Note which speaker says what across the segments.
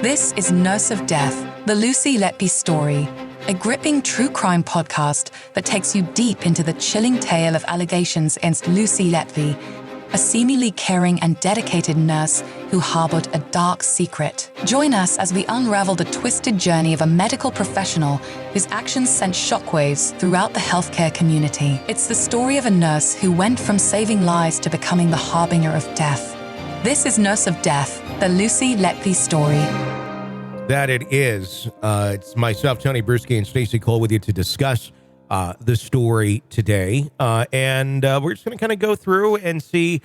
Speaker 1: This is Nurse of Death, the Lucy Letby story, a gripping true crime podcast that takes you deep into the chilling tale of allegations against Lucy Letby, a seemingly caring and dedicated nurse who harbored a dark secret. Join us as we unravel the twisted journey of a medical professional whose actions sent shockwaves throughout the healthcare community. It's the story of a nurse who went from saving lives to becoming the harbinger of death. This is Nurse of Death, the Lucy Letby story.
Speaker 2: That it is. It's myself, Tony Bruschi, and Stacey Cole with you to discuss the story today. And we're just going to kind of go through and see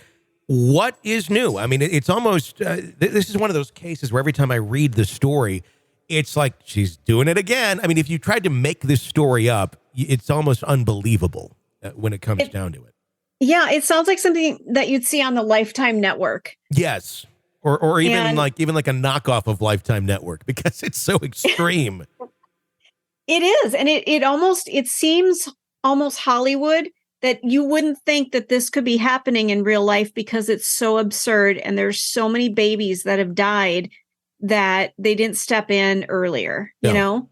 Speaker 2: what is new. I mean, it's almost, this is one of those cases where every time I read the story, it's like she's doing it again. I mean, if you tried to make this story up, it's almost unbelievable when it comes down to it.
Speaker 3: Yeah, it sounds like something that you'd see on the Lifetime Network.
Speaker 2: Yes. Or even like a knockoff of Lifetime Network, because it's so extreme.
Speaker 3: It is. And it seems almost Hollywood, that you wouldn't think that this could be happening in real life because it's so absurd. And there's so many babies that have died that they didn't step in earlier, you know?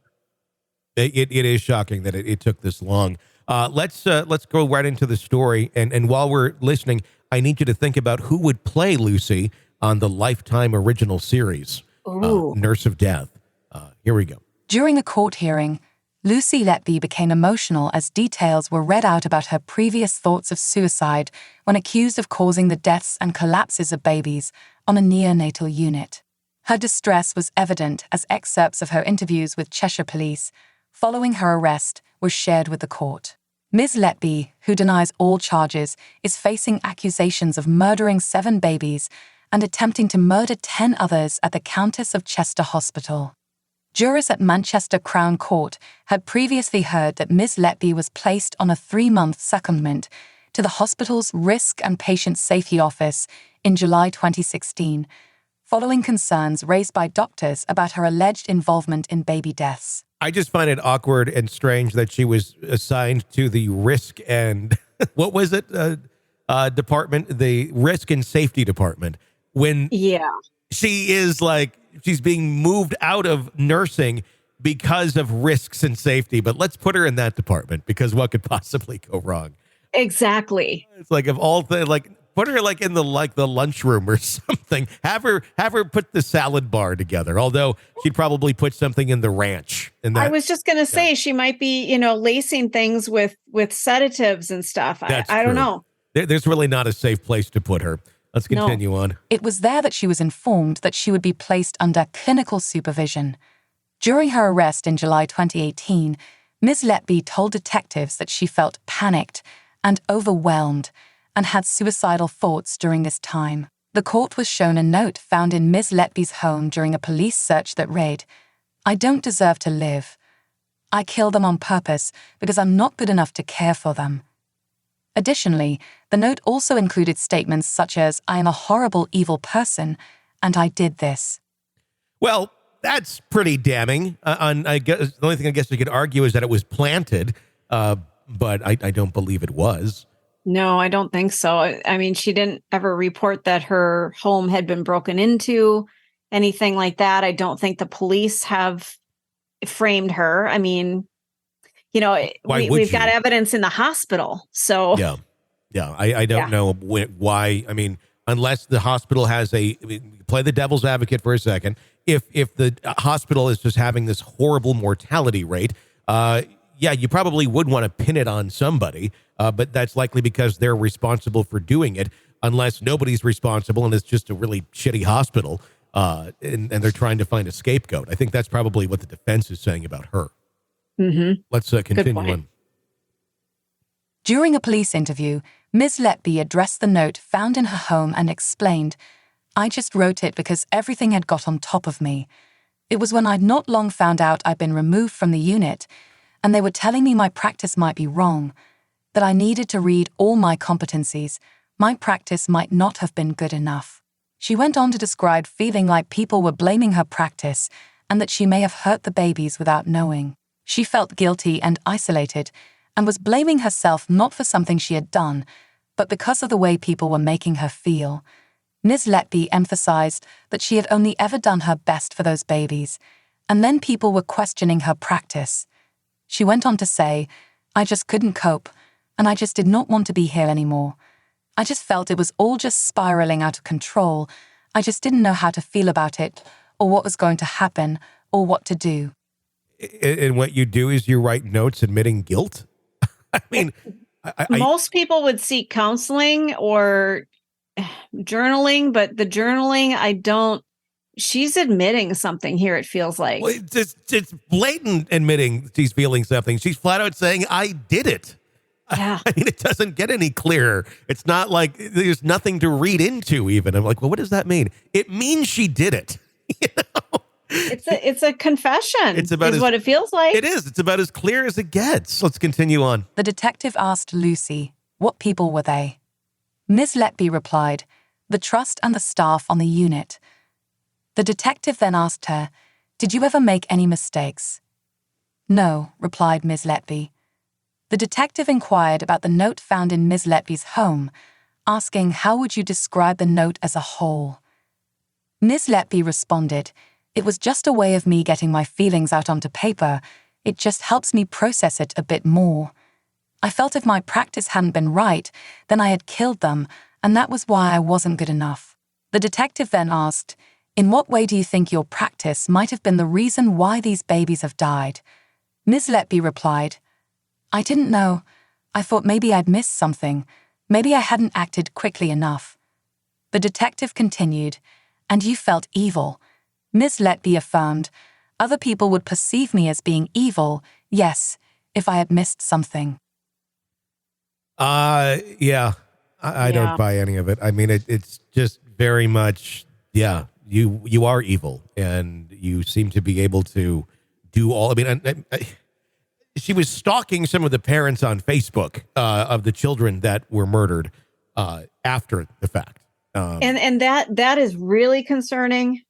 Speaker 2: It is shocking that it took this long. Let's go right into the story. And while we're listening, I need you to think about who would play Lucy on the Lifetime original series, Nurse of Death. Here we go.
Speaker 1: During a court hearing, Lucy Letby became emotional as details were read out about her previous thoughts of suicide when accused of causing the deaths and collapses of babies on a neonatal unit. Her distress was evident as excerpts of her interviews with Cheshire Police following her arrest were shared with the court. Ms. Letby, who denies all charges, is facing accusations of murdering 7 babies and attempting to murder 10 others at the Countess of Chester Hospital. Jurors at Manchester Crown Court had previously heard that Ms. Letby was placed on a 3-month secondment to the hospital's Risk and Patient Safety Office in July 2016, following concerns raised by doctors about her alleged involvement in baby deaths.
Speaker 2: I just find it awkward and strange that she was assigned to the risk and what was it? Department, the Risk and Safety Department, when she is like, she's being moved out of nursing because of risks and safety. But let's put her in that department, because what could possibly go wrong?
Speaker 3: Exactly.
Speaker 2: It's like, of all the, like, put her like in the lunchroom or something. Have her put the salad bar together. Although she'd probably put something in the ranch. I
Speaker 3: was just going to say she might be, lacing things with sedatives and stuff. I don't know.
Speaker 2: There's really not a safe place to put her. Let's continue on.
Speaker 1: It was there that she was informed that she would be placed under clinical supervision. During her arrest in July 2018, Ms. Letby told detectives that she felt panicked and overwhelmed and had suicidal thoughts during this time. The court was shown a note found in Ms. Letby's home during a police search that read, "I don't deserve to live. I kill them on purpose because I'm not good enough to care for them." Additionally, the note also included statements such as, "I am a horrible, evil person, and I did this."
Speaker 2: Well, that's pretty damning. I guess the only thing I guess we could argue is that it was planted, but I don't believe it was.
Speaker 3: No, I don't think so. I mean, she didn't ever report that her home had been broken into, anything like that. I don't think the police have framed her. I mean, we've got evidence in the hospital. So
Speaker 2: yeah. I don't know why. I mean, unless the hospital has play the devil's advocate for a second. If the hospital is just having this horrible mortality rate, you probably would want to pin it on somebody. But that's likely because they're responsible for doing it, unless nobody's responsible and it's just a really shitty hospital, and they're trying to find a scapegoat. I think that's probably what the defense is saying about her.
Speaker 3: Mm-hmm.
Speaker 2: Let's continue on.
Speaker 1: During a police interview, Ms. Letby addressed the note found in her home and explained, "I just wrote it because everything had got on top of me. It was when I'd not long found out I'd been removed from the unit, and they were telling me my practice might be wrong, that I needed to read all my competencies. My practice might not have been good enough." She went on to describe feeling like people were blaming her practice and that she may have hurt the babies without knowing. She felt guilty and isolated and was blaming herself not for something she had done, but because of the way people were making her feel. Ms. Letby emphasized that she had only ever done her best for those babies, and then people were questioning her practice. She went on to say, "I just couldn't cope, and I just did not want to be here anymore. I just felt it was all just spiraling out of control. I just didn't know how to feel about it, or what was going to happen, or what to do."
Speaker 2: And what you do is you write notes admitting guilt? I mean...
Speaker 3: Most people would seek counseling or journaling, but the journaling, she's admitting something here, it feels like.
Speaker 2: Well, it's blatant admitting she's feeling something. She's flat out saying, "I did it."
Speaker 3: Yeah.
Speaker 2: I mean, it doesn't get any clearer. It's not like there's nothing to read into even. I'm like, well, what does that mean? It means she did it. You know?
Speaker 3: It's a confession.
Speaker 2: It's about
Speaker 3: what it feels like.
Speaker 2: It is. It's about as clear as it gets. Let's continue on.
Speaker 1: The detective asked Lucy, what people were they? Ms. Letby replied, "The trust and the staff on the unit." The detective then asked her, "Did you ever make any mistakes?" "No," replied Ms. Letby. The detective inquired about the note found in Ms. Letby's home, asking how would you describe the note as a whole. Ms. Letby responded, "It was just a way of me getting my feelings out onto paper. It just helps me process it a bit more. I felt if my practice hadn't been right, then I had killed them, and that was why I wasn't good enough." The detective then asked, "In what way do you think your practice might have been the reason why these babies have died?" Ms. Letby replied, "I didn't know. I thought maybe I'd missed something. Maybe I hadn't acted quickly enough." The detective continued, "And you felt evil." Ms. Letby affirmed, "Other people would perceive me as being evil, yes, if I had missed something."
Speaker 2: Yeah. I don't buy any of it. I mean, it's just very much, yeah, you are evil, and you seem to be able to do all, I mean, she was stalking some of the parents on Facebook of the children that were murdered after the fact.
Speaker 3: And that is really concerning.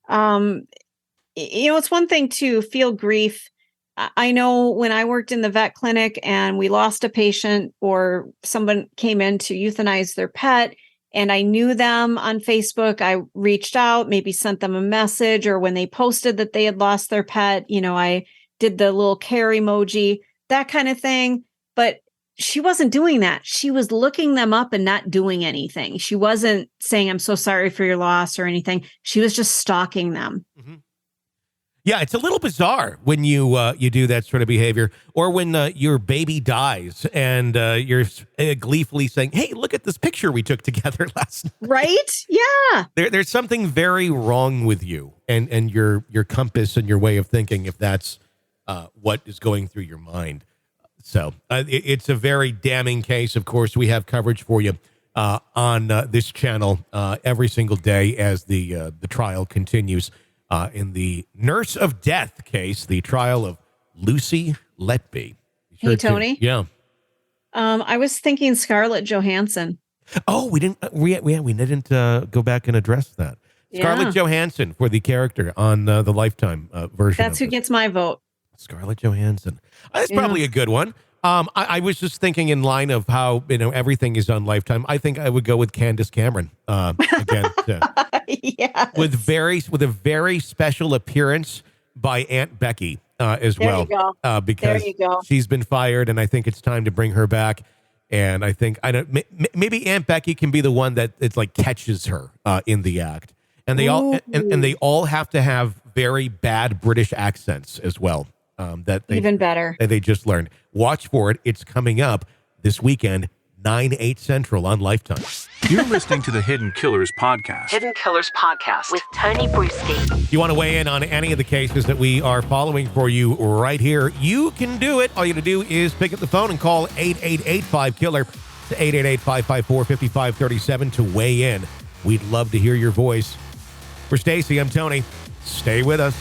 Speaker 3: It's one thing to feel grief. I know when I worked in the vet clinic and we lost a patient or someone came in to euthanize their pet and I knew them on Facebook, I reached out, maybe sent them a message, or when they posted that they had lost their pet, I did the little care emoji, that kind of thing. But she wasn't doing that. She was looking them up and not doing anything. She wasn't saying, "I'm so sorry for your loss" or anything. She was just stalking them.
Speaker 2: Mm-hmm. Yeah, it's a little bizarre when you do that sort of behavior, or when your baby dies and you're gleefully saying, "Hey, look at this picture we took together last night."
Speaker 3: Right? Yeah.
Speaker 2: There's something very wrong with you and your compass and your way of thinking if that's what is going through your mind. So it's a very damning case. Of course, we have coverage for you on this channel every single day as the trial continues. In the Nurse of Death case, the trial of Lucy Letby.
Speaker 3: Hey, Tony.
Speaker 2: Yeah.
Speaker 3: I was thinking Scarlett Johansson.
Speaker 2: Oh, we didn't go back and address that. Scarlett Johansson for the character on the Lifetime version.
Speaker 3: That's who gets my vote.
Speaker 2: Scarlett Johansson. That's probably a good one. I was just thinking in line of how, everything is on Lifetime. I think I would go with Candace Cameron again.
Speaker 3: Yes.
Speaker 2: With a very special appearance by Aunt Becky as well.
Speaker 3: There you go.
Speaker 2: Because she's been fired, and I think it's time to bring her back. And I think maybe Aunt Becky can be the one that it's like catches her in the act. And they all and they all have to have very bad British accents as well. Even better. That they just learned. Watch for it. It's coming up this weekend, 9/8 Central on Lifetime.
Speaker 4: You're listening to the Hidden Killers Podcast.
Speaker 5: Hidden Killers Podcast with Tony Bruschi.
Speaker 2: If you want to weigh in on any of the cases that we are following for you right here, you can do it. All you have to do is pick up the phone and call 888-5-KILLER to 888-554-5537 to weigh in. We'd love to hear your voice. For Stacy, I'm Tony. Stay with us.